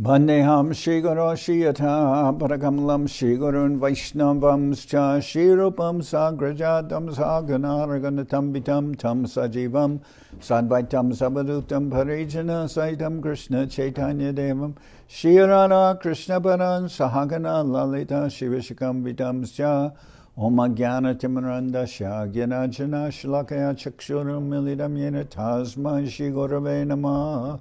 Bandeham Shri Guru Shri Yatha Parakamalam Shri Gurun Vaishnavamscha Shri Rupam Sagrajatam Saganaraganatam Vitam Tam Sajivam Sadvaitam Sabadutam Parijana Saitam Krishna Chaitanya Devam Shri Radha Krishna Paran Sahagana Lalita Shivashikam Vitamscha Om Jnana Timarandasya Gyanajana Shlakaya Chakshuram Milidam Yena Tasma Shri Gurave Namah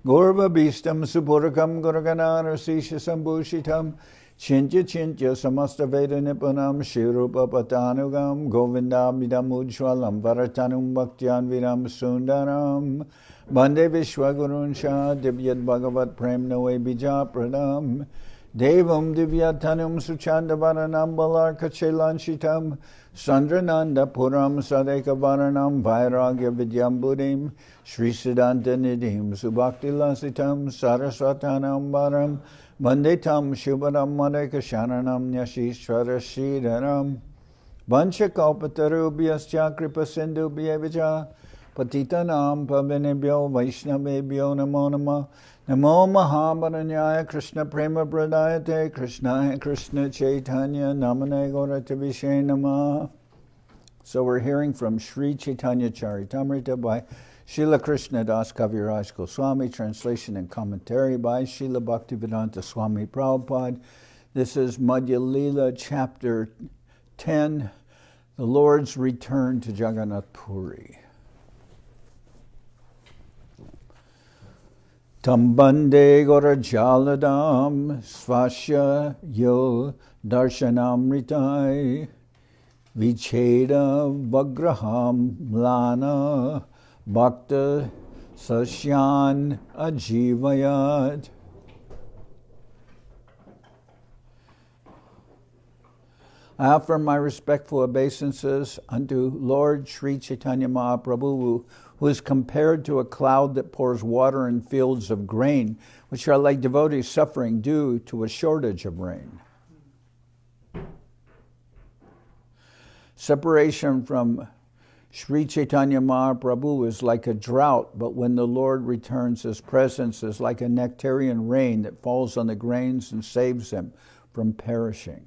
Gorva Bhistam Supurakam Guraganar Sisha Sambhushitam Chintya Chintya Samasta Veda Nipunam Shirupa Patanugam Govindam Vidam Ujwalam Varatanum Bhaktyan Vidam Sundaram Bande Vishwagurun Shah Divyat Bhagavat Prem Noe Bija Pradam Devam Divyatanum Suchanda Varanam Balarka Chelanchitam Sandrananda Puram Sadeka Varanam Vairagya Vidyam Buddhim Shri Siddhanta Nidhim Subhakti Lasitam Saraswatanam Varam Mandetam Shubhadam Madeka Sharanam Nyashishvara Shridaram Vanchakalpatarubhyascha Kripa Sindhubhyevacha Patitanam Pavinebhyo Vaishnavebhyo Namo Namah Namo Mahabharanyaya Krishna Prema Pradayate Krishna Krishna Chaitanya Namane Gauratavishe Namah. So we're hearing from Sri Chaitanya Charitamrita by Srila Krishna Das Kaviraj Goswami, translation and commentary by Srila Bhaktivedanta Swami Prabhupada. This is Madhya-lila, chapter 10, the Lord's return to Jagannath Puri. Tambande Gora Jaladam Svasya Yo Darshanamritai Vicheda Vagraham Lana Bhakta Sasyan Ajivayat. I offer my respectful obeisances unto Lord Sri Chaitanya Mahaprabhu, who is compared to a cloud that pours water in fields of grain, which are like devotees suffering due to a shortage of rain. Separation from Sri Chaitanya Mahaprabhu is like a drought, but when the Lord returns, his presence is like a nectarian rain that falls on the grains and saves them from perishing.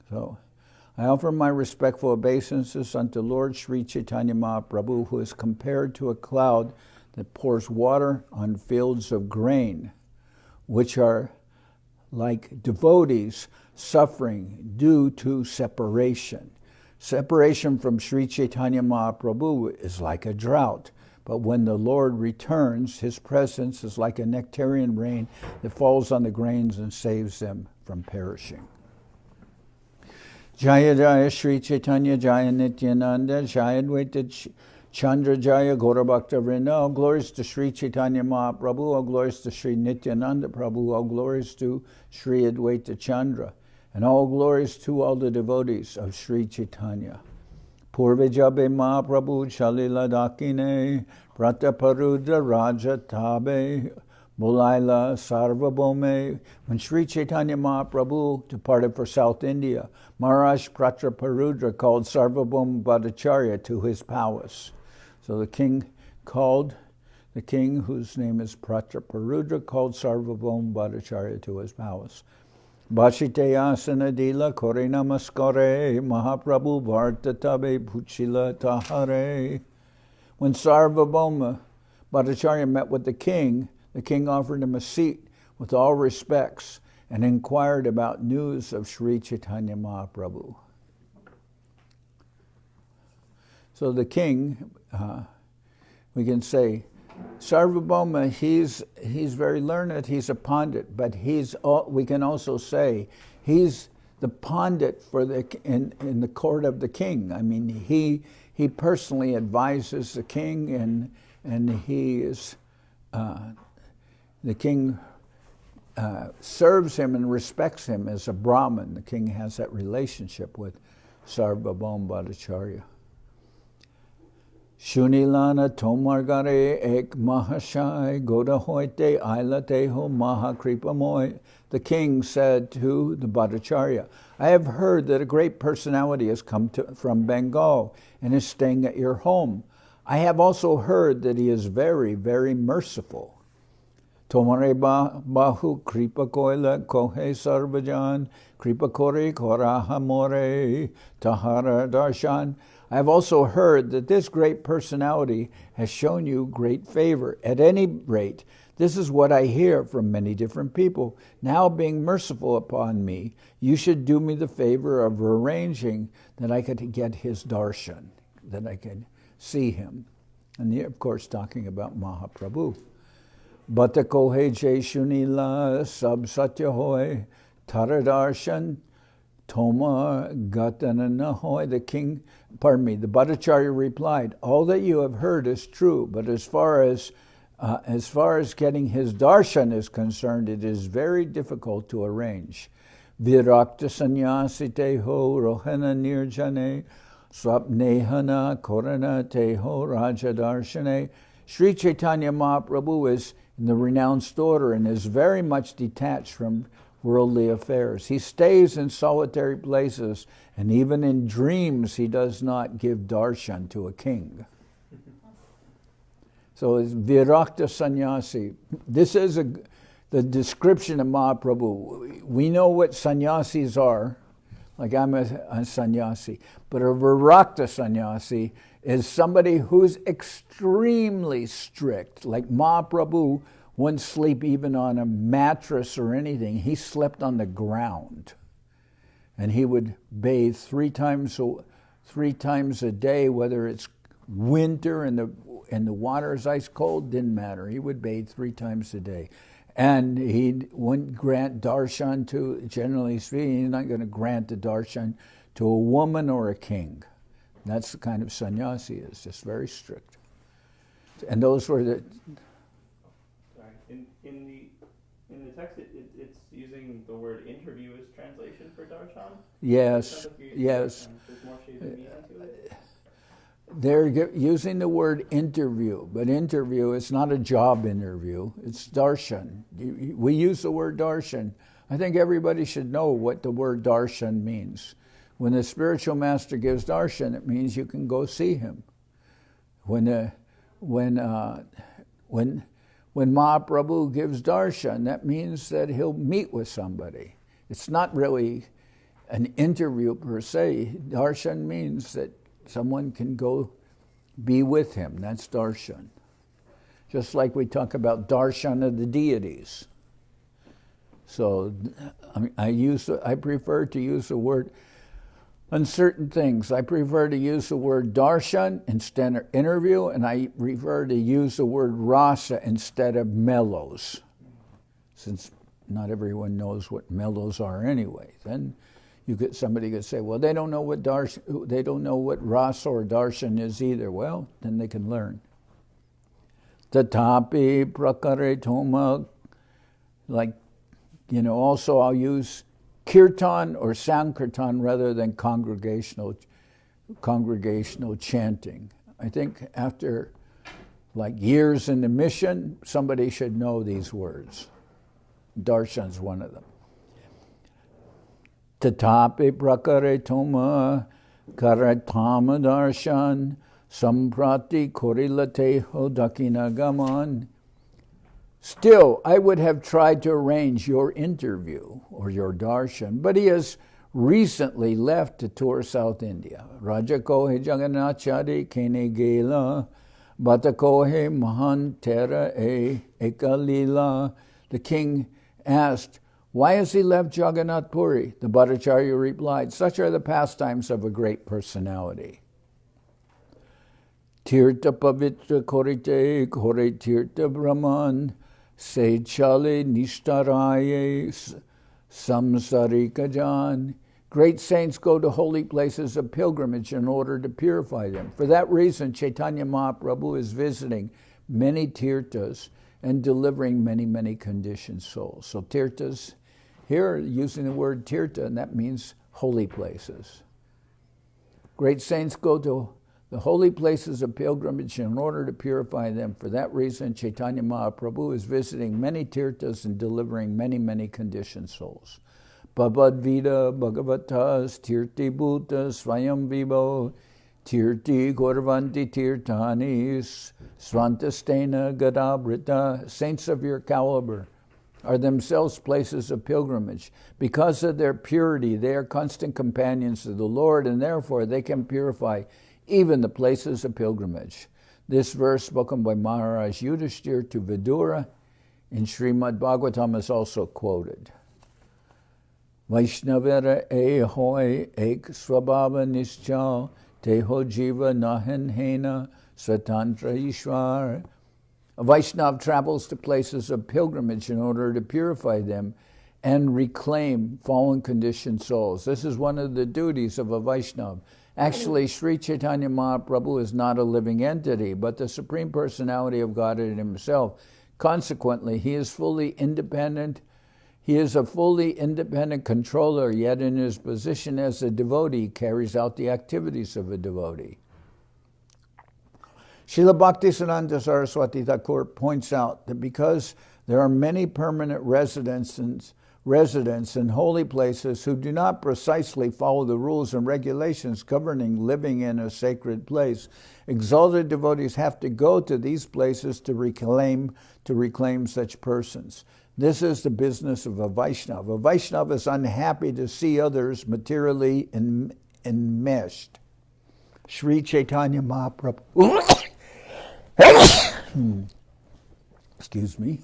So, I offer my respectful obeisances unto Lord Sri Chaitanya Mahaprabhu, who is compared to a cloud that pours water on fields of grain, which are like devotees suffering due to separation. Separation from Sri Chaitanya Mahaprabhu is like a drought, but when the Lord returns, his presence is like a nectarian rain that falls on the grains and saves them from perishing. Jaya Jaya Sri Chaitanya Jaya Nityananda Jaya Dvaita Chandra Jaya Gaurabhakta Vrinda. All glories to Sri Chaitanya Mahaprabhu, all glories to Sri Nityananda Prabhu, all glories to Sri Advaita Chandra, and all glories to all the devotees of Sri Chaitanya. Purve Jabe Mahaprabhu Chalila Dakine Prataparudhra Raja Tabe Mulaila Sarvabhauma. When Sri Chaitanya Mahaprabhu departed for South India, Maharaj Prataparudhra called Sarvabhauma Bhattacharya to his palace. So the king, whose name is Prataparudhra, called Sarvabhauma Bhattacharya to his palace. Bhashite asana dila kore namaskare Mahaprabhu Vartatabe Bhuchila Tahare. When Sarvabhauma Bhattacharya met with the king offered him a seat with all respects and inquired about news of Sri Chaitanya Mahaprabhu. So the king, we can say, Sarvabhauma, he's very learned, he's a pandit, but we can also say he's the pandit in the court of the king. I mean, he personally advises the king, and he is the king serves him and respects him as a Brahmin. The king has that relationship with Sarvabhauma Bhattacharya. Shunilana Tomargare Ek Mahashai Goda Hoite Ailateho Mahakripamoy. The king said to the Bhattacharya, I have heard that a great personality has come from Bengal and is staying at your home. I have also heard that he is very, very merciful. Tomare bahu kripa koila kohe sarvajan, kripa kore koraha more, tahara darshan. I have also heard that this great personality has shown you great favor. At any rate, this is what I hear from many different people. Now being merciful upon me, you should do me the favor of arranging that I could get his darshan, that I could see him. And of course talking about Mahaprabhu. Bata kohe je shunila sab satya hoy taradarshan Toma Gatanana hoy. The Bhattacharya replied, all that you have heard is true, but as far as getting his darshan is concerned, it is very difficult to arrange. Virakta sannyasi teho rohana nirjane swapnehana korana teho raja darshane. Sri Chaitanya Mahaprabhu is in the renounced order and is very much detached from worldly affairs. He stays in solitary places, and even in dreams he does not give darshan to a king. So it's Virakta Sannyasi. This is the description of Mahaprabhu. We know what sannyasis are, like I'm a sannyasi, but a Virakta Sannyasi is somebody who's extremely strict. Like Mahaprabhu wouldn't sleep even on a mattress or anything. He slept on the ground. And he would bathe three times a day, whether it's winter and the water is ice cold, didn't matter. He would bathe 3 times a day. And he wouldn't grant darshan to, generally speaking, he's not going to grant the darshan to a woman or a king. That's the kind of sannyasi is, just very strict. And those were the... In the text, it's using the word interview as translation for darshan? Yes, yes. There's more shades of meaning to it? They're using the word interview, but interview is not a job interview, it's darshan. We use the word darshan. I think everybody should know what the word darshan means. When the spiritual master gives darshan, it means you can go see him. When Mahaprabhu gives darshan, that means that he'll meet with somebody. It's not really an interview per se. Darshan means that someone can go be with him. That's darshan. Just like we talk about darshan of the deities. So I prefer to use the word on certain things. I prefer to use the word darshan instead of interview, and I prefer to use the word rasa instead of mellows, since not everyone knows what mellows are anyway. Then somebody could say, well, they don't know what rasa or darshan is either. Well, then they can learn. Tatapi prakare toma, also I'll use kirtan or sankirtan rather than congregational chanting. I think after years in the mission, somebody should know these words. Darshan's one of them. Tatapi prakare toma karatama darshan samprati korilateho dakinagaman. Still, I would have tried to arrange your interview or your darshan, but he has recently left to tour South India. Raja kohe Jagannath Chari kene gela, bata kohe mahan tera ekalila. The king asked, why has he left Jagannath Puri? The Bhattacharya replied, such are the pastimes of a great personality. Tirtha pavitra korite kore tirtha brahman, se chale nishtaraye samsarika jan. Great saints go to holy places of pilgrimage in order to purify them. For that reason, Chaitanya Mahaprabhu is visiting many tirthas and delivering many, many conditioned souls. So tirthas, here using the word tirtha, and that means holy places. Great saints go to the holy places of pilgrimage in order to purify them. For that reason, Chaitanya Mahaprabhu is visiting many tirthas and delivering many, many conditioned souls. Babadvida Bhagavatas Tirthi Bhuta Swayam Vibo Tirti Gorvanti Tirtanis, Svantastena Gadabrita, saints of your caliber, are themselves places of pilgrimage. Because of their purity, they are constant companions of the Lord, and therefore they can purify even the places of pilgrimage. This verse, spoken by Maharaj Yudhishthir to Vidura in Srimad Bhagavatam, is also quoted. Vaishnavera hoy ek swabhava nischal teho jiva nahan hena swatantra ishwar. A Vaishnav travels to places of pilgrimage in order to purify them and reclaim fallen conditioned souls. This is one of the duties of a Vaishnav. Actually, Sri Chaitanya Mahaprabhu is not a living entity, but the Supreme Personality of Godhead himself. Consequently, he is fully independent. He is a fully independent controller, yet in his position as a devotee, carries out the activities of a devotee. Srila Bhaktisiddhanta Saraswati Thakur points out that because there are many permanent residents in holy places who do not precisely follow the rules and regulations governing living in a sacred place, exalted devotees have to go to these places to reclaim such persons. This is the business of a Vaishnava. A Vaishnava is unhappy to see others materially enmeshed. Sri Chaitanya Mahaprabhu excuse me.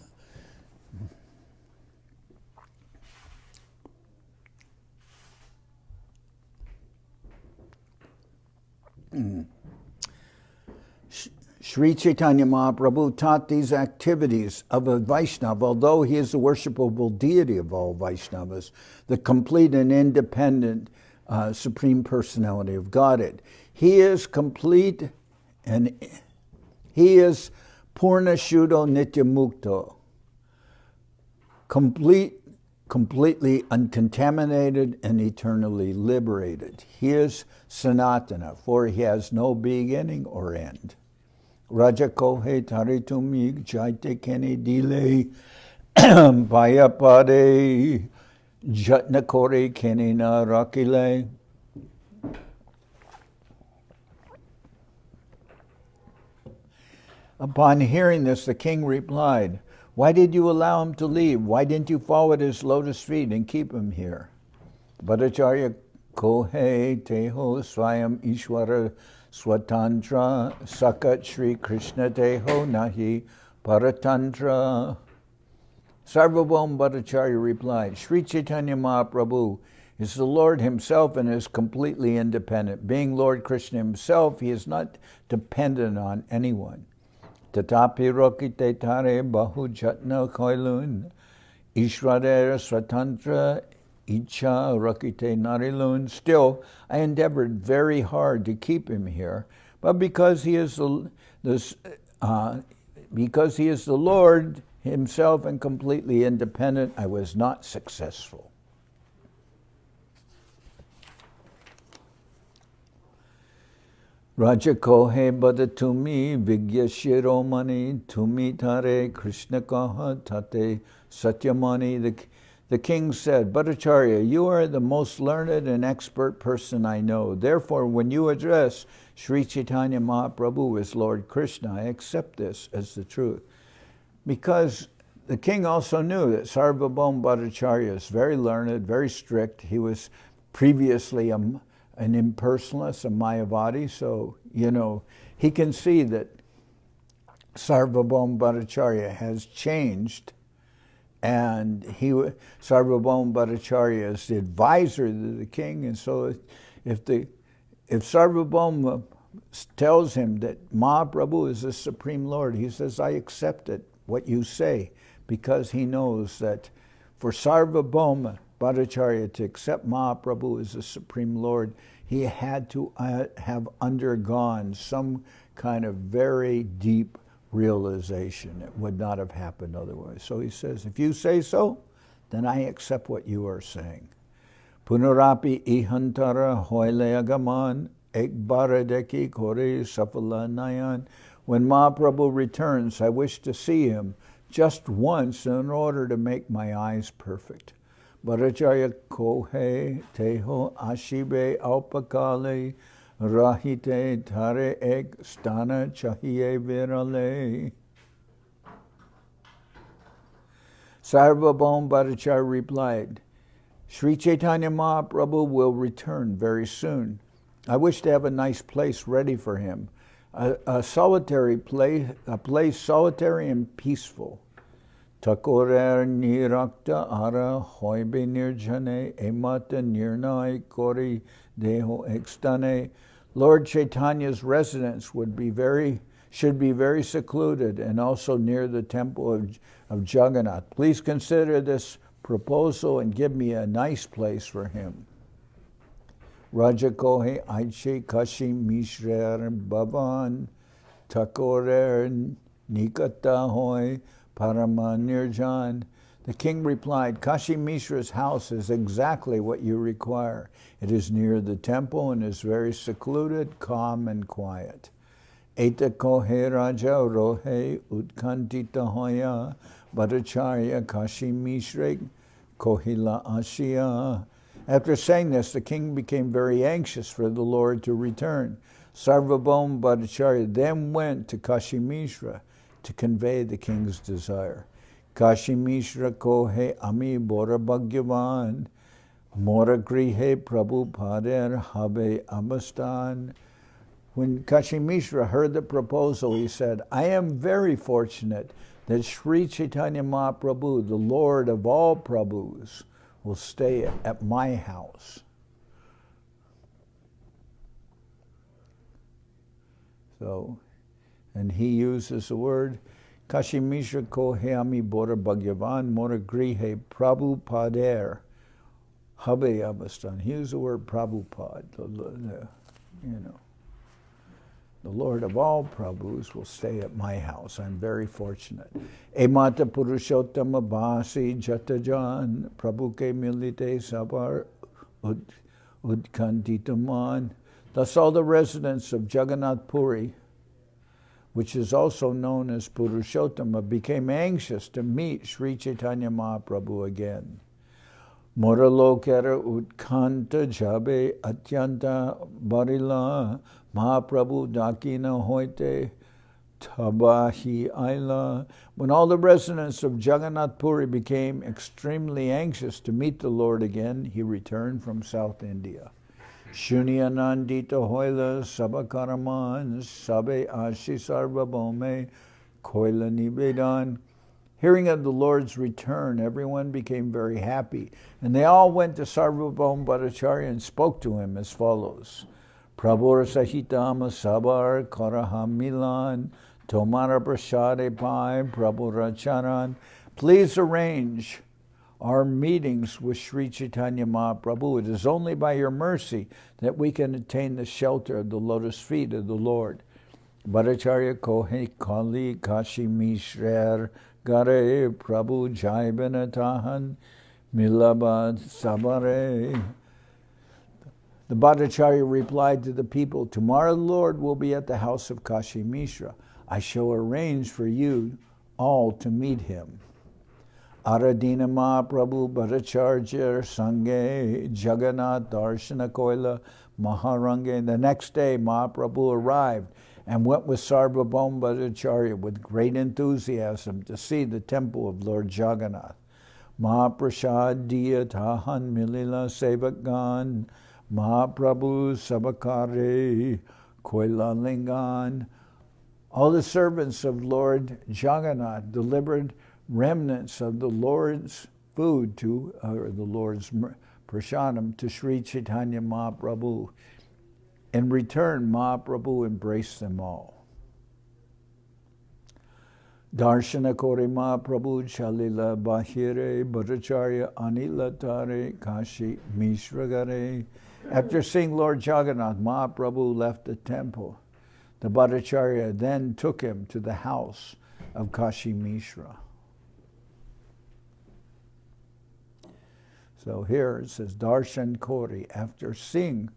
Sri Chaitanya Mahaprabhu taught these activities of a Vaishnava, although he is the worshipable deity of all Vaishnavas, the complete and independent Supreme Personality of Godhead. He is complete and he is Purna Shuddho Nitya Mukto, completely uncontaminated and eternally liberated. He is Sanatana, for he has no beginning or end. Raja Kohe Taritumig Jaite Kene Dile Bayapade Jatnakore Kenina Rakile. Upon hearing this, the king replied, "Why did you allow him to leave? Why didn't you fall at his lotus feet and keep him here?" Bhattacharya Kohe Teho Swayam Ishwara Swatantra Sakat Shri Krishna Teho Nahi Paratantra. Sarvabhauma Bhattacharya replied, Sri Chaitanya Mahaprabhu is the Lord himself and is completely independent. Being Lord Krishna himself, he is not dependent on anyone. Tatapi rokite tare bahu jatna koilun Ishradera Swatantra Icha Rakite Narilun. Still, I endeavored very hard to keep him here, but because he is the Lord himself and completely independent, I was not successful. Raja Kohe Badatumi Vigya Shiromani Tumi Tare Krishna Kaha Tate Satyamani. The king said, Bhattacharya, you are the most learned and expert person I know. Therefore, when you address Sri Chaitanya Mahaprabhu as Lord Krishna, I accept this as the truth. Because the king also knew that Sarvabhauma Bhattacharya is very learned, very strict. He was previously an impersonalist, a Mayavadi, so, he can see that Sarvabhauma Bhattacharya has changed, and Sarvabhauma Bhattacharya is the advisor to the king, and so if Sarvabhauma tells him that Mahaprabhu is the Supreme Lord, he says, I accept it, what you say, because he knows that for Sarvabhauma Bhattacharya to accept Mahaprabhu as the Supreme Lord, he had to have undergone some kind of very deep realization. It would not have happened otherwise. So he says, if you say so, then I accept what you are saying. Punarapi ihantara hoile agaman ekbaradeki kore safala nayan. When Mahaprabhu returns, I wish to see him just once in order to make my eyes perfect. Bhattacharya kohe teho ashibe alpakale rahite thare ek stana chahiye virale. Sarvabhauma Bhattacharya replied, Sri Chaitanya Mahaprabhu will return very soon. I wish to have a nice place ready for him, a solitary place, a place solitary and peaceful. Takorer nirakta ara hoibe nirjane emata nirnai kori deho ekstane. Lord Chaitanya's residence should be very secluded and also near the temple of Jagannath. Please consider this proposal and give me a nice place for him. Raja kohe aiche Kashi Mishra bhavan takorer nikata hoy Paramanirjan. The king replied, Kashi Mishra's house is exactly what you require. It is near the temple and is very secluded, calm, and quiet. Eta kohe raja rohe utkantita hoya Bhattacharya Kashi Mishra kohila ashiya. After saying this, the king became very anxious for the Lord to return. Sarvabhauma Bhattacharya then went to Kashi Mishra to convey the king's desire. Kashi Mishra kohe ami bora bhagyavan mora grihe prabhu pader habe abastan. When Kashi Mishra heard the proposal, he said, I am very fortunate that Sri Chaitanya Mahaprabhu, the Lord of all Prabhus, will stay at my house. So, and he uses the word, Kashi Mishra kohe ami bora bhagyavan mora grihe prabhu pader habe abastan. He used the word Prabhupada, the Lord of all Prabhus will stay at my house. I'm very fortunate. Emata Purushottama Bhasi Jatajan Prabhu ke milite sabar udkantitaman. Thus all the residents of Jagannath Puri, which is also known as Purushottama, became anxious to meet Sri Chaitanya Mahaprabhu again. Moralokera utkanta jabe atyanta barila Mahaprabhu dakina hoite tabahi aila. When all the residents of Jagannath Puri became extremely anxious to meet the Lord again, he returned from South India. Shunyanandita hoila sabakaraman sabe ashi sarvabhauma koila nivedan. Hearing of the Lord's return, everyone became very happy, and they all went to Sarvabhauma Bhattacharya and spoke to him as follows. Prabhur Sahitama Sabar Karahamilan Tomara Prasade Pai Prabhu Charan. Please arrange our meetings with Sri Chaitanya Mahaprabhu. It is only by your mercy that we can attain the shelter of the lotus feet of the Lord. Bhattacharya Kohe Kali Kashi Mishra Gare Prabhu Jai Benatahan Milabad Sabare. The Bhattacharya replied to the people, tomorrow the Lord will be at the house of Kashi Mishra. I shall arrange for you all to meet him. Aradina Mahaprabhu Bhattacharya Sange Jagannath Darshana Koila Maharange. The next day Mahaprabhu arrived and went with Sarvabhauma Bhattacharya with great enthusiasm to see the temple of Lord Jagannath. Mahaprasad Diya Tahan Milila Sevagan Mahaprabhu Sabakare Koila Lingan. All the servants of Lord Jagannath delivered remnants of the Lord's food or the Lord's prasadam to Sri Chaitanya Mahaprabhu. In return, Mahaprabhu embraced them all. Darshana Kore Mahaprabhu Chalila Bahire Bhattacharya Anila Tare Kashi Mishra Gare. After seeing Lord Jagannath, Mahaprabhu left the temple. The Bhattacharya then took him to the house of Kashi Mishra. So here it says Darshan Kori, after seeing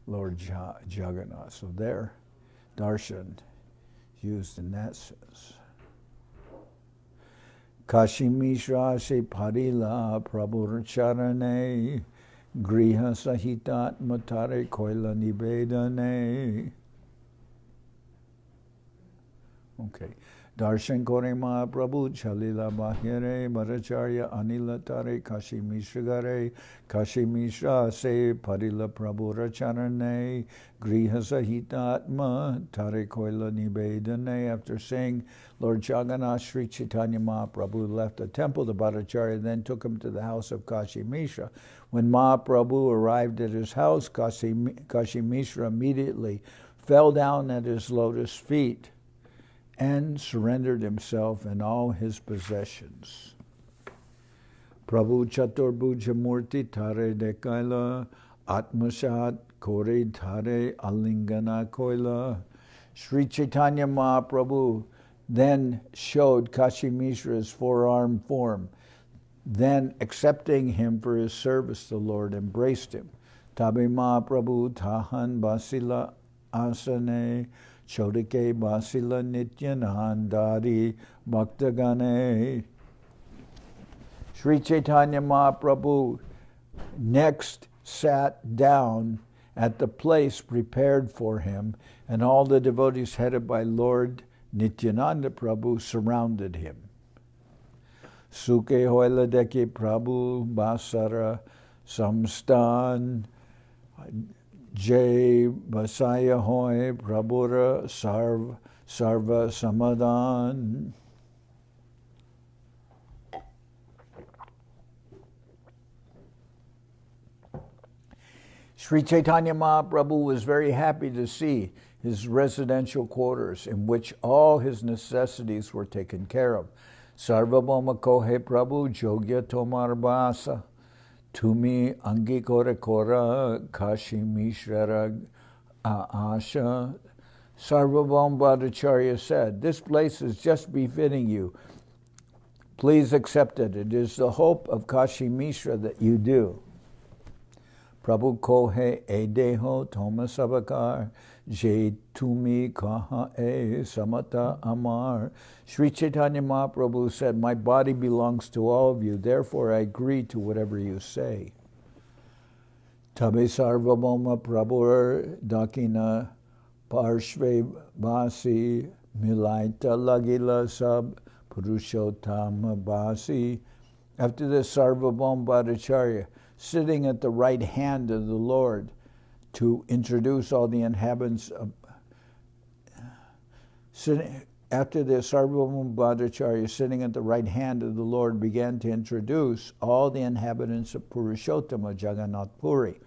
Lord Jagannath. So there, darshan used in that sense. Kashi Mishra se parila prabhu charane Griha sahitat matare koila nivedane. Okay. Darshan kore Mahaprabhu chalila bahyare Bhattacharya anila tare Kashi Mishra gare Kashi Mishra se parila Prabhu racharane griha sahitatma tare koila nivedane. After saying Lord Jagannath, Sri Chaitanya Mahaprabhu left the temple to Bhattacharya, then took him to the house of Kashi Mishra. When Mahaprabhu arrived at his house, Kashi Mishra immediately fell down at his lotus feet and surrendered himself and all his possessions. Prabhu Chaturbhuja Murti Tare Dekaila Atmashat Kore Tare Alingana Koila. Sri Chaitanya Mahaprabhu then showed Kashi Mishra's four-arm form. Then, accepting him for his service, the Lord embraced him. Tabe Mahaprabhu Tahan Basila Asane Chodike Basila Nityanandari Bhaktagane. Sri Chaitanya Mahaprabhu next sat down at the place prepared for him, and all the devotees headed by Lord Nityananda Prabhu surrounded him. Suke hoila deke Prabhu Basara Samstan Jai Basaya Hoy Prabhura Sarva Samadan. Sri Chaitanya Mahaprabhu was very happy to see his residential quarters in which all his necessities were taken care of. Sarvabhauma Kohe Prabhu Jogya Tomar Basa Tumi Angi Kora Kora Kashi Mishra Asha. Sarvabhauma Bhattacharya said, "This place is just befitting you. Please accept it. It is the hope of Kashi Mishra that you do." Prabhu Kohe Edeho Thomas Abakar Je Tumi Kaha E Samata Amar. Sri Chaitanya Mahaprabhu said, "My body belongs to all of you, therefore I agree to whatever you say." Tabe Sarvabhauma Prabhur Dakina Parshve Basi Milaita Lagila Sab Purushottama Basi. After this, Sarvabhauma Bhattacharya, sitting at the right hand of the Lord, to introduce all the inhabitants of... After this, Sarvabhauma Bhattacharya, sitting at the right hand of the Lord, began to introduce all the inhabitants of Purushottama, Jagannath Puri.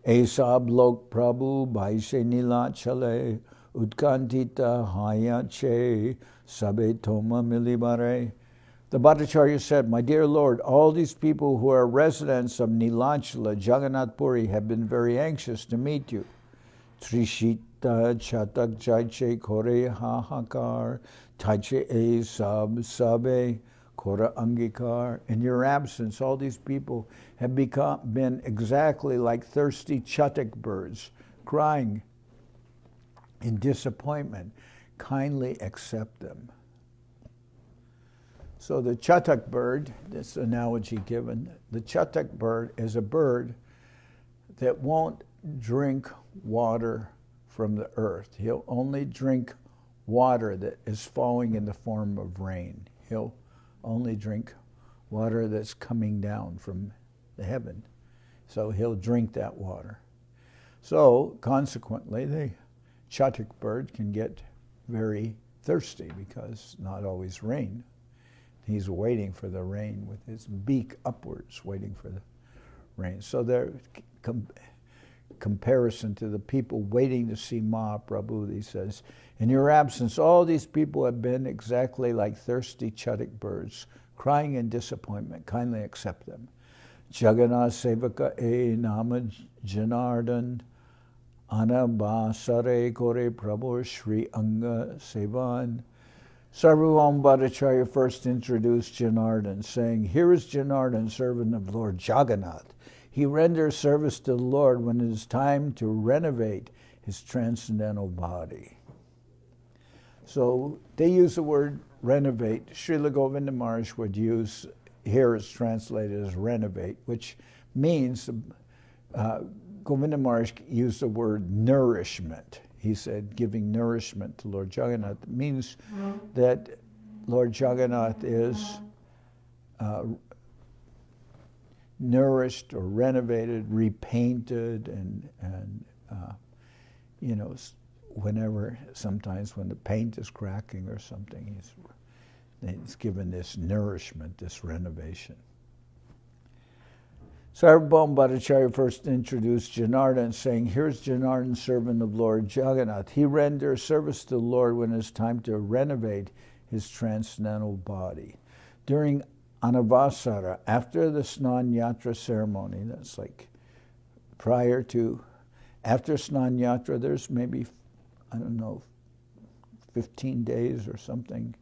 Esab Lok Prabhu Baise Nilachale Utkantita Hayache Sabe Toma Milibare. The Bhattacharya said, "My dear Lord, all these people who are residents of Nilachala, Jagannath Puri, have been very anxious to meet you. Trishita Chatak Jaiche Kore Hahakar Taiche E Sab Sabe Kora Angikar." In your absence, all these people have been exactly like thirsty chatak birds, crying in disappointment. Kindly accept them. So the chatak bird, this analogy given, the chatak bird is a bird that won't drink water from the earth. He'll only drink water that is falling in the form of rain. He'll only drink water that's coming down from the heaven. So he'll drink that water. So consequently, the chatak bird can get very thirsty because not always rain. He's waiting for the rain with his beak upwards, waiting for the rain. So their comparison to the people waiting to see Mahaprabhu, he says, "In your absence, all these people have been exactly like thirsty chatak birds, crying in disappointment. Kindly accept them." Jagannath Sevaka E Nama Janardan Anabasare Kore Prabhu Sri Anga Sevan. Sarvabhauma Bhattacharya first introduced Janardan, saying, "Here is Janardan, servant of Lord Jagannath. He renders service to the Lord when it is time to renovate his transcendental body." So they use the word renovate. Srila Govinda Maharaj would use, here it's translated as renovate, which means, Govinda Maharaj used the word nourishment. He said giving nourishment to Lord Jagannath. It means that Lord Jagannath is nourished or renovated, repainted, and sometimes when the paint is cracking or something, he's given this nourishment, this renovation. Sarvabhauma Bhattacharya first introduced Janardhan, saying, here's Janardhan, servant of Lord Jagannath. He renders service to the Lord when it's time to renovate his transcendental body. During Anavasara, after the Snan Yatra ceremony, that's like after Snan Yatra, there's maybe, 15 days or something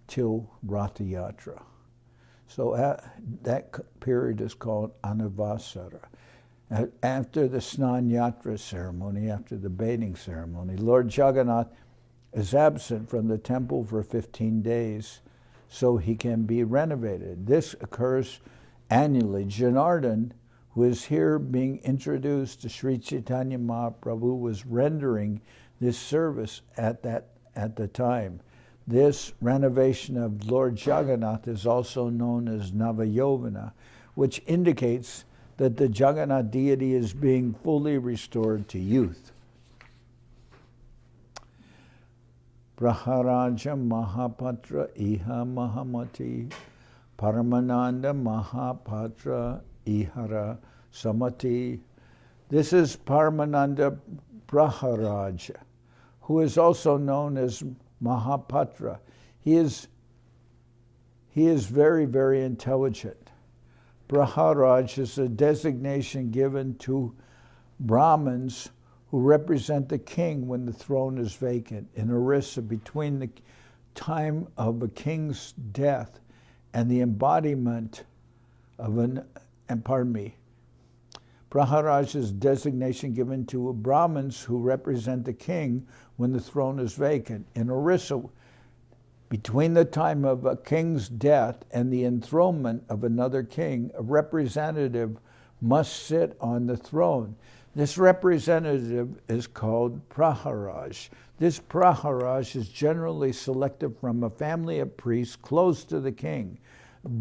till Ratha Yatra. So that period is called Anavasara. After the Snan Yatra ceremony, after the bathing ceremony, Lord Jagannath is absent from the temple for 15 days so he can be renovated. This occurs annually. Janardhan, who is here being introduced to Sri Chaitanya Mahaprabhu, was rendering this service at the time. This renovation of Lord Jagannath is also known as Navayovana, which indicates that the Jagannath deity is being fully restored to youth. Praharaja Mahapatra Iha Mahamati Paramananda Mahapatra Ihara Samati. This is Paramananda Praharaja, who is also known as Mahapatra. He is very, very intelligent. Praharaj is a designation given to Brahmins who represent the king when the throne is vacant. In Orissa, between the time of a king's death and the embodiment of Praharaj is designation given to Brahmins who represent the king when the throne is vacant. In Orissa, between the time of a king's death and the enthronement of another king, a representative must sit on the throne. This representative is called Praharaj. This Praharaj is generally selected from a family of priests close to the king.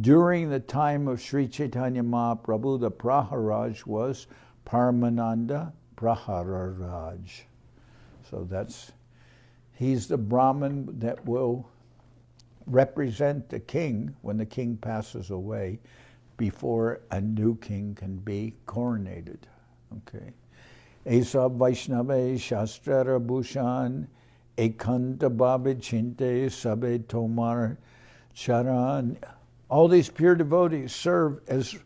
During the time of Sri Chaitanya Mahaprabhu, the Praharaj was Paramananda Praharaj. So he's the Brahmin that will represent the king when the king passes away before a new king can be coronated. Okay. Esa Vaishnava Shastrara Bhushan Ekanta Babi Chinte Sabe Tomar Charan. All these pure devotees serve as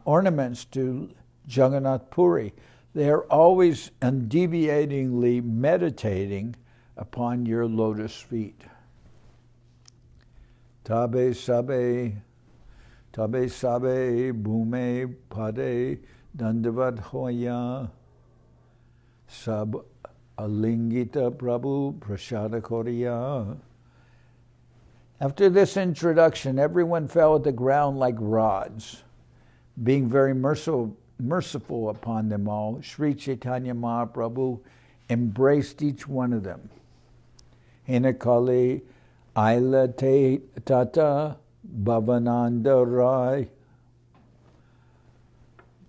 ornaments to Jagannath Puri. They are always undeviatingly meditating upon your lotus feet. Tabe sabe bhume pade dandavat hoya sab alingita prabhu prasada koriya. After this introduction, everyone fell at the ground like rods. Being very merciful upon them all, Sri Chaitanya Mahaprabhu embraced each one of them. Hinakali Aila Te Tata Bhavananda Rai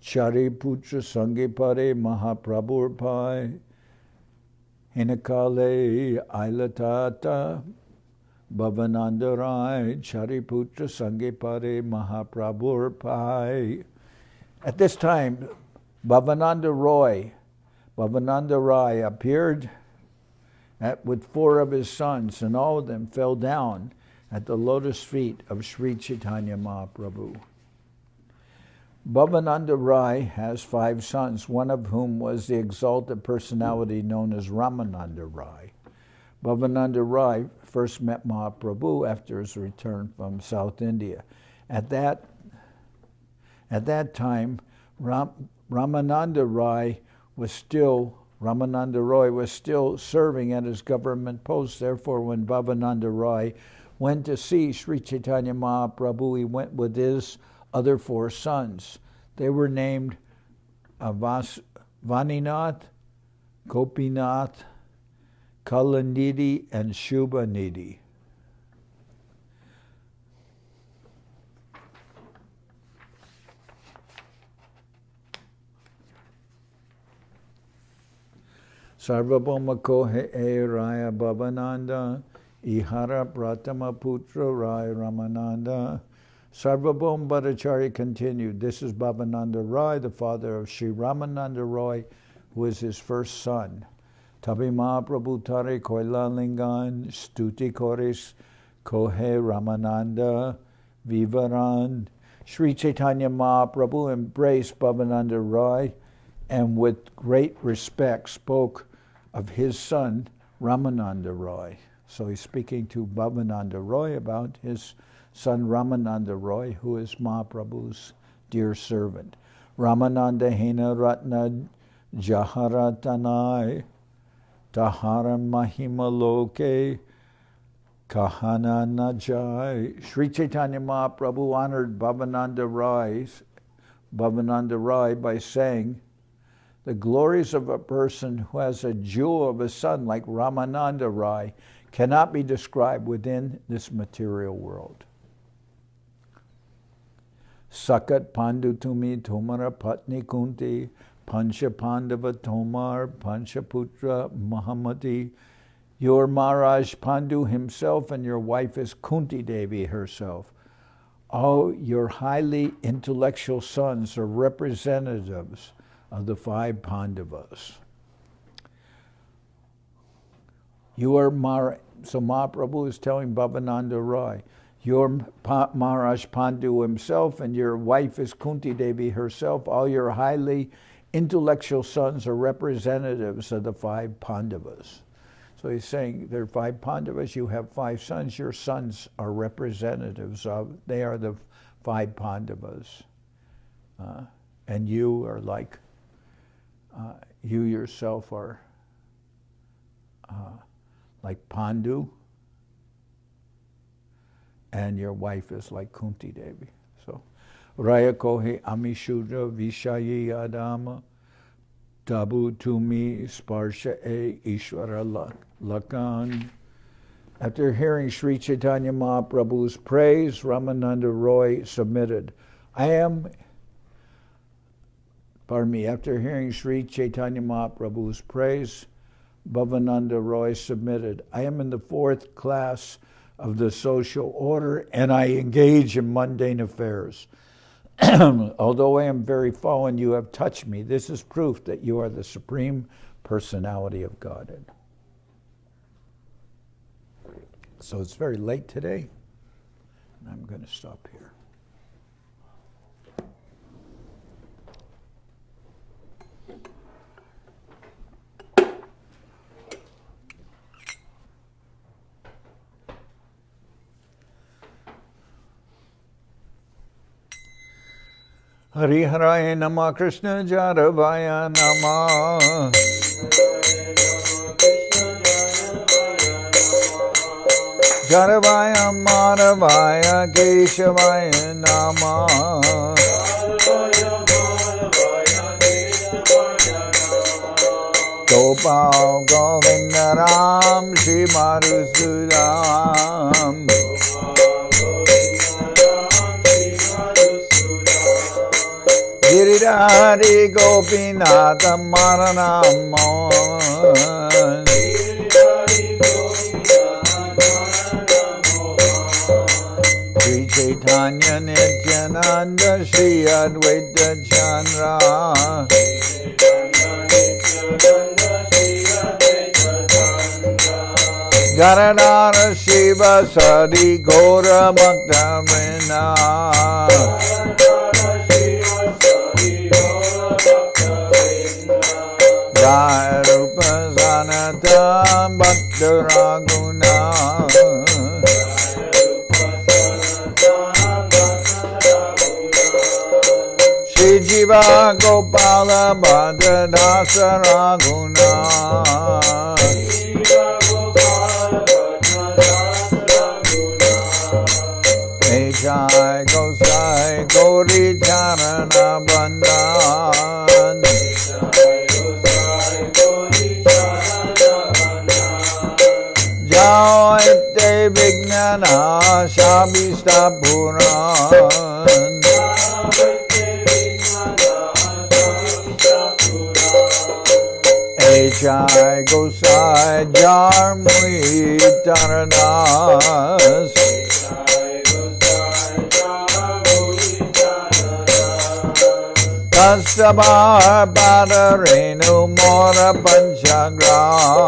Chariputra Sangipare Mahaprabhu Pai. Hinakale Aila Tata Bhavananda Rai Chariputra Sangipare Mahaprabhu Pai. At this time, Bhavananda Rai appeared with 4 of his sons, and all of them fell down at the lotus feet of Sri Chaitanya Mahaprabhu. Bhavananda Rai has 5 sons, one of whom was the exalted personality known as Ramananda Rai. Bhavananda Rai first met Mahaprabhu after his return from South India. At that time, Ramananda Roy was still serving at his government post. Therefore, when Bhavananda Rai went to see Sri Chaitanya Mahaprabhu, he went with his other 4 sons. They were named Vaninath, Gopinath, Kalanidhi, and Shubhanidhi. Sarvabhauma Kohe Raya Bhavananda, Ihara Pratamaputra Raya Ramananda. Sarvabhauma Bhattacharya continued, this is Bhavananda Rai, the father of Sri Ramananda Roy, who was his first son. Tabi Mahaprabhu Tare Koilalingan, Stuti Koris, Kohe Ramananda, Vivaran. Sri Chaitanya Mahaprabhu embraced Bhavananda Rai and with great respect spoke of his son Ramananda Roy. So he's speaking to Bhavananda Roy about his son Ramananda Roy, who is Mahaprabhu's dear servant. Ramananda Hena Ratna Jaharatanai Tahara Mahima Loke Kahana Najai. Sri Chaitanya Mahaprabhu honored Bhavananda Rai by saying, the glories of a person who has a jewel of a son like Ramananda Rai cannot be described within this material world. Sakat Pandu Tumi Tomara Patni Kunti Pancha Pandava Tomar Panchaputra Mahamati. Your Maharaj Pandu himself and your wife is Kunti Devi herself. All your highly intellectual sons are representatives of the 5 Pandavas. So Mahaprabhu is telling Bhavananda Rai, your Maharaj Pandu himself and your wife is Kunti Devi herself. All your highly intellectual sons are representatives of the 5 Pandavas. So he's saying there are 5 Pandavas, you have 5 sons, your sons are representatives of, they are the 5 Pandavas. And you are like, you yourself are like Pandu, and your wife is like Kunti Devi. So, Raya Kohe Amishudra Vishayi Adama Tabu Tumi Sparsha E Ishwara Lakan. After hearing Sri Chaitanya Mahaprabhu's praise, Ramananda Roy submitted, after hearing Sri Chaitanya Mahaprabhu's praise, Bhavananda Roy submitted, I am in the 4th class of the social order and I engage in mundane affairs. Although I am very fallen, you have touched me. This is proof that you are the Supreme Personality of Godhead. So it's very late today, and I'm going to stop here. Hari Haraya Nama Krishna Jaravaya Nama Jaravaya Madhavaya Keshavaya Nama Gopal Govinda Ram Shri Madhusuram Giridhari Gopinatha Maranamo Sri Chaitanya Nityananda Sri Advaita Chandra Garadhara Shiva Sadi Gora Bhakta Vrinda Jai Rupa Sanata Bhakta Raguna Shri Jiva Gopala Bhattadasa Raguna Jai Gosai Gauri Charana Bandhan. Jao Ite Vignana Shabista Puran. Jai Gosai Jar Mui Taradas. Kastabar Badarenu Mora Panchagras.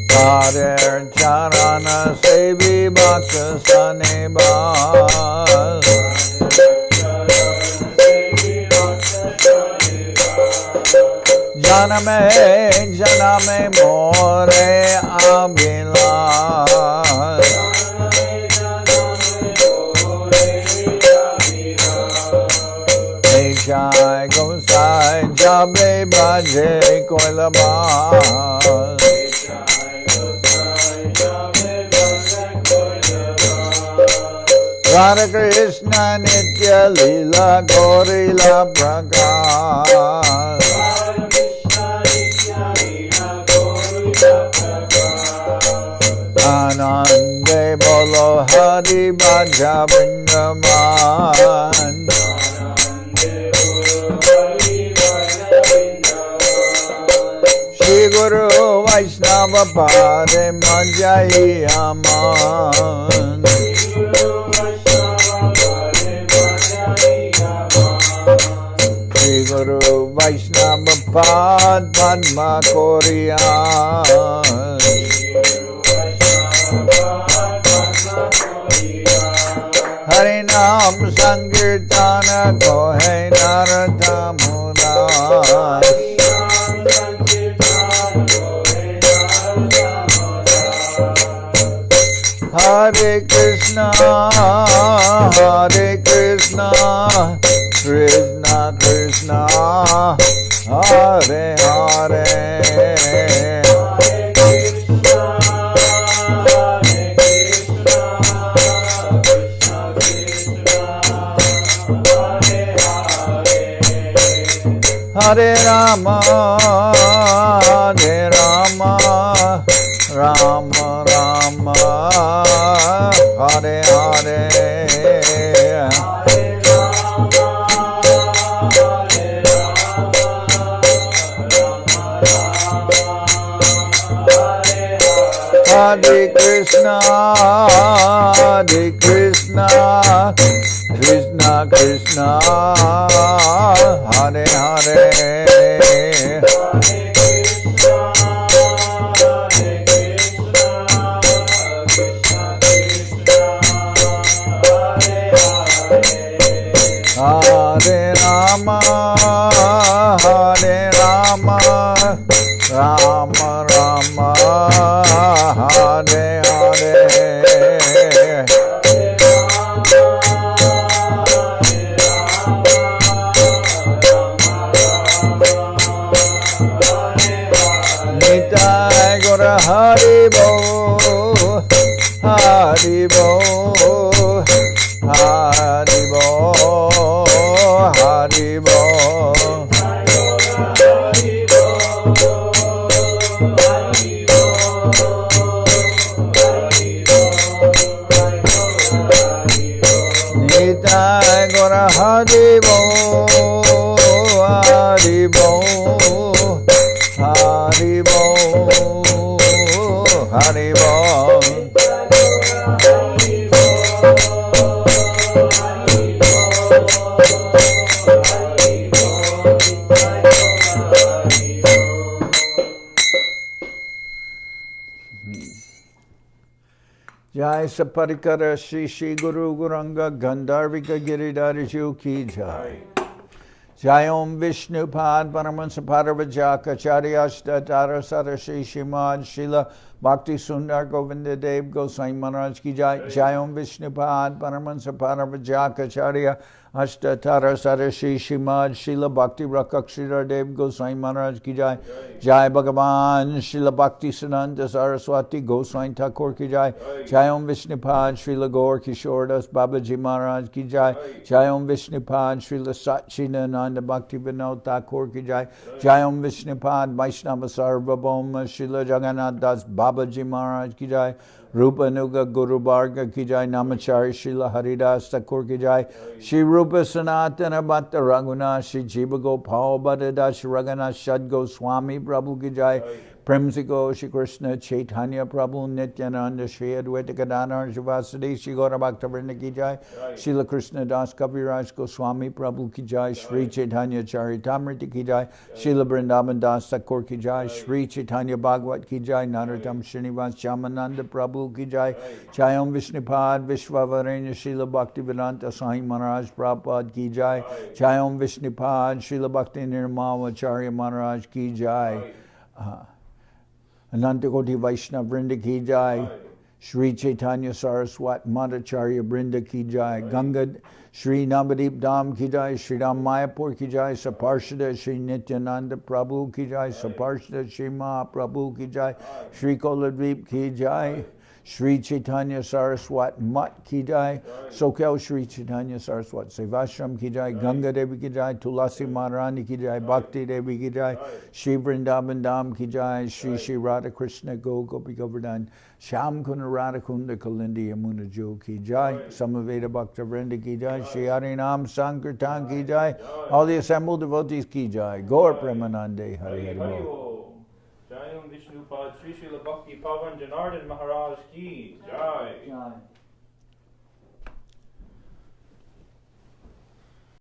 Kader Charana Sevi Bhakta Sanebas. Janame more abhilas. Jai Gosai Jabe Baje Koilabas. Radha Krishna Nitya-lila Gauri-la Prakash. Anande Bolo Hari Bhaja Vrindavan. Shri Guru Vaishnava Pade Manjai Aman. Shri Guru Vaishnava Pad Padma Koriyan. Harinam Sankirtana Kohe Narata Mudas. Hare Krishna, Krishna Krishna, Hare Hare. Hare Rama, Rama Rama, Hare Hare. Hare Krishna, Krishna Krishna, Hare Hare. Hare Rama, Rama Rama, Hare Hare. Nitai Gora Hari Bo, Hari Bo, Hari Bo, Hari Bo. Nitai Gora Hari Bo, Hari Bo, Hari Bo, Hari Bo. Jai Saparikara Shri Shri Guru Guranga Gandharvika Giridharaju Ki Jai. Jai Om Vishnu Pad Paramahansa Parvajaka Charyashta Tara Sara Shri Shrimad Srila Bhakti Sundar Govinda Dev Gosai Maharaj Ki Jai. Jai Om Vishnu Pad Paramahansa Parvajaka Charya Ashtatara Sarashi Shimad Srila Bhakti Rakakshira Dev Goswami Maharaj ki jai. Jai Bhagavan Srila Bhakti Siddhanta Saraswati Goswami Thakur ki jai. Jai Om Vishnupad Srila Gaur Kishore Das Babaji Maharaj ki jai. Jai Om Vishnupad Srila Satchidananda Bhakti Vinod Thakur ki jai. Jai Om Vishnupad Vaishnava Sarvabhauma Srila Jagannath Das Babaji Maharaj ki jai. Rupa Nuga Guru Bharga ki jai. Namachari Srila Haridas Thakur ki jai. Shri Rupa Sanatana Bhatta Raghunath Shri Jiva Gopal Bhattacharya Raghunath Shad Goswami Prabhu ki jai. Premsiko Shri Krishna Chaitanya Prabhu Nityananda Shri Advaita Gadadhar Shivasadi Shri Gaura Bhaktavrinda ki jai. Srila Krishna Das Kaviraj Goswami Prabhu ki jai. Sri Chaitanya Charitamrita ki jai. Srila Vrindavan Das Thakur ki jai. Sri Chaitanya Bhagavat ki jai. Narottam Srinivas Shamananda Prabhu ki jai. Jai Om Vishnupad Vishwavarenya Srila Bhaktivedanta Swami Maharaj Prabhupada ki jai. Jai Om Vishnupad Srila Bhakti Nirmamacharya Maharaj ki jai. Anantakoti Vaishnava Vrinda ki jai. Sri Chaitanya Saraswat Madhacharya Vrinda ki jai. Ganga Sri Navadip Dham ki jai. Sri Ram Mayapur ki jai. Saparshada Sri Nityananda Prabhu ki jai. Saparshada Sri Mahaprabhu ki jai. Sri Koladvip ki jai. Sri Chaitanya Saraswat Mat ki jai. Sokel Sri Chaitanya Saraswat Sevashram ki jai. Ganga Devi ki jai. Tulasi Maharani ki jai. Bhakti Devi ki jai. Sri Vrindavan Dham ki jai. Sri Sri Radha Krishna Gopi Govardhan. Sham Kunda Radha Kunda Kalindi Yamuna Jo ki jai. Samaveda Bhakta Vrinda ki jai. Sri Harinam Sankirtan ki jai. All the assembled devotees ki jai. Gaur Premanande Hari Hari Bol. Jai Om Vishnupad Sri Srila Bhakti Pavan Janardhan Maharaj ki jai.